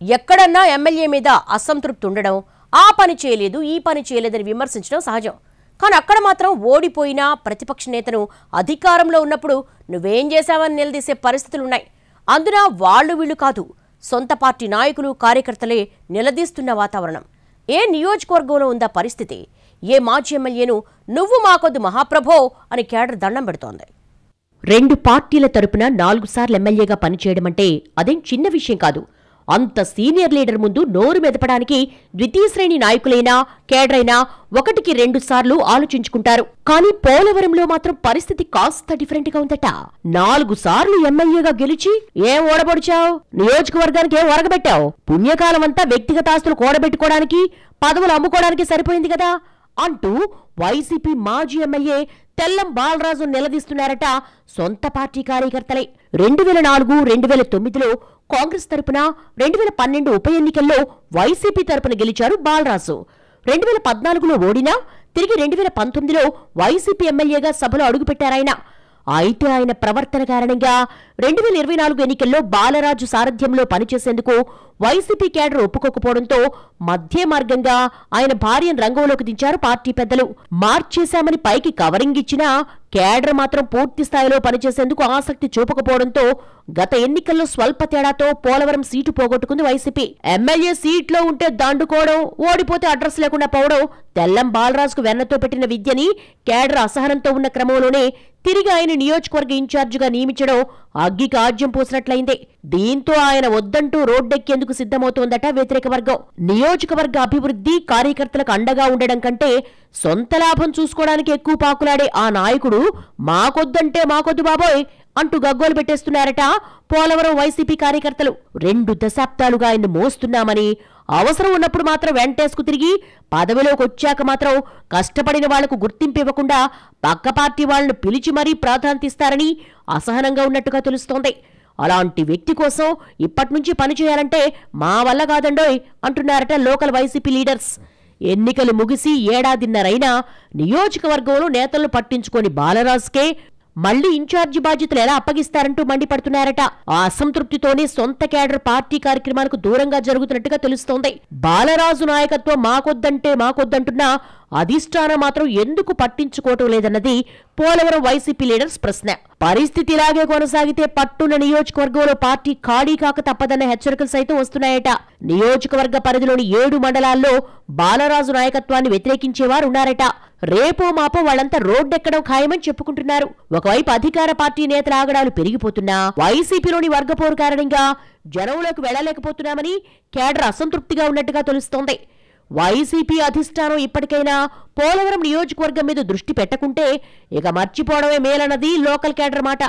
ఎక్కడన్నా ఎమ్మెల్యే మీద అసంతృప్తి ఉండడం, ఆ పని చేయలేదు ఈ పని చేయలేదని విమర్శించడం సహజం. కానీ అక్కడ మాత్రం ఓడిపోయినా ప్రతిపక్ష నేతను అధికారంలో ఉన్నప్పుడు నువ్వేం చేశావని నిలదీసే పరిస్థితులున్నాయి. అందున వాళ్ళు వీళ్ళు కాదు, సొంత పార్టీ నాయకులు కార్యకర్తలే నిలదీస్తున్న వాతావరణం. ఏ నియోజకవర్గంలో ఉందా పరిస్థితి? ఏ మాజీ ఎమ్మెల్యేను నువ్వు మాకొద్దు మహాప్రభో అని కేడర్ దండం పెడుతోంది. 2 పార్టీల తరపున 4 సార్లు ఎమ్మెల్యేగా పనిచేయడమంటే అదేం చిన్న విషయం కాదు. అంత సీనియర్ లీడర్ ముందు నోరు మెదపడానికి ద్వితీయ శ్రేణి నాయకులైనా కేడరైనా 1కి 2 సార్లు ఆలోచించుకుంటారు. కానీ పోలవరంలో మాత్రం పరిస్థితి కాస్త డిఫరెంట్ గా ఉందట. 4 సార్లు ఎమ్మెల్యేగా గెలిచి ఏం ఓడబొడిచావు, నియోజకవర్గానికి ఏం ఒరగబెట్టావు, పుణ్యకాలం అంతా వ్యక్తిగత ఆస్తులు కూడబెట్టుకోవడానికి పదవులు అమ్ముకోవడానికి సరిపోయింది కదా అంటూ వైసీపీ మాజీ ఎమ్మెల్యే తెల్లం బాలరాజు నిలదీస్తున్నారట సొంత పార్టీ కార్యకర్తలే. 2004, 2009లో కాంగ్రెస్ తరపున, 2012 ఉప ఎన్నికల్లో వైసీపీ తరపున గెలిచారు బాలరాజు. 2014లో ఓడినా తిరిగి 2019లో వైసీపీ ఎమ్మెల్యేగా సభలో అడుగుపెట్టారాయన. అయితే ఆయన ప్రవర్తన కారణంగా 2024 ఎన్నికల్లో బాలరాజు సారథ్యంలో పనిచేసేందుకు వైసీపీ కేడర్ ఒప్పుకోకపోవడంతో మధ్య మార్గంగా ఆయన భార్యను రంగంలోకి దించారు పార్టీ పెద్దలు. మార్చేశామని పైకి కవరింగ్ ఇచ్చినా కేడర్ మాత్రం పూర్తి స్థాయిలో పనిచేసేందుకు ఆసక్తి చూపకపోవడంతో గత ఎన్నికల్లో స్వల్ప తేడాతో పోలవరం సీటు పోగొట్టుకుంది వైసీపీ. ఎమ్మెల్యే సీట్లో ఉంటే దండుకోవడం, ఓడిపోతే అడ్రస్ లేకుండా పోవడం తెల్లం బాలరాజుకు వెన్నతో పెట్టిన విద్యని కేడర్ అసహనంతో ఉన్న క్రమంలోనే తిరిగి ఆయన నియోజకవర్గ ఇన్ఛార్జిగా నియమించడం అగ్గికి ఆజ్యం పోసినట్లయింది. దీంతో ఆయన వద్దంటూ రోడ్డెక్కేందుకు సిద్ధమవుతోందట వ్యతిరేక వర్గం. నియోజకవర్గ అభివృద్ధి కార్యకర్తలకు అండగా ఉండడం కంటే సొంత లాభం చూసుకోవడానికి ఎక్కువ పాకులాడే ఆ నాయకుడు మాకొద్దంటే మాకొద్దు బాబోయ్ అంటూ గగ్గోలు పెట్టేస్తున్నారట పోలవరం వైసీపీ కార్యకర్తలు. 2 దశాబ్దాలుగా ఆయన్ని మోస్తున్నామని, అవసరం ఉన్నప్పుడు మాత్రం వెంటేసుకు తిరిగి పదవిలోకి వచ్చాక మాత్రం కష్టపడిన వాళ్లకు గుర్తింపు ఇవ్వకుండా పక్క పార్టీ వాళ్లను పిలిచి మరీ ప్రాధాన్యతిస్తారని అసహనంగా ఉన్నట్టుగా తెలుస్తోంది. అలాంటి వ్యక్తి కోసం ఇప్పటినుంచి పనిచేయాలంటే మా వల్ల కాదండోయ్ అంటున్నారట లోకల్ వైసీపీ లీడర్స్. ఎన్నికలు ముగిసి ఏడాదిన్నరైనా నియోజకవర్గంలో నేతలను పట్టించుకొని బాలరాజుకే మళ్లీ ఇన్ఛార్జి బాధ్యతలు ఎలా అప్పగిస్తారంటూ మండిపడుతున్నారట. ఆ అసంతృప్తితోనే సొంత కేడర్ పార్టీ కార్యక్రమాలకు దూరంగా జరుగుతున్నట్టుగా తెలుస్తోంది. బాలరాజు నాయకత్వం మాకొద్దంటే మాకొద్దంటున్నా అధిష్టానం మాత్రం ఎందుకు పట్టించుకోవటం లేదన్నది పోలవరం వైసీపీ లీడర్స్ ప్రశ్న. పరిస్థితి ఇలాగే కొనసాగితే పట్టున్న నియోజకవర్గంలో పార్టీ ఖాళీ కాక తప్పదన్న హెచ్చరికలు సైతం వస్తున్నాయట. నియోజకవర్గ పరిధిలోని 7 మండలాల్లో బాలరాజు నాయకత్వాన్ని వ్యతిరేకించేవారు ఉన్నారట. రేపో మాపో వాళ్లంతా రోడ్డెక్కడం ఖాయమని చెప్పుకుంటున్నారు. ఒకవైపు అధికార పార్టీ నేతల ఆగడాలు పెరిగిపోతున్నా వైసీపీలోని వర్గపోరు కారణంగా జనంలోకి వెళ్లలేకపోతున్నామని కేడర్ అసంతృప్తిగా ఉన్నట్టుగా తెలుస్తోంది. వైసీపీ అధిష్టానం ఇప్పటికైనా పోలవరం నియోజకవర్గం మీద దృష్టి పెట్టకుంటే ఇక మర్చిపోవడమే మేలన్నది లోకల్ కేడర్ మాట.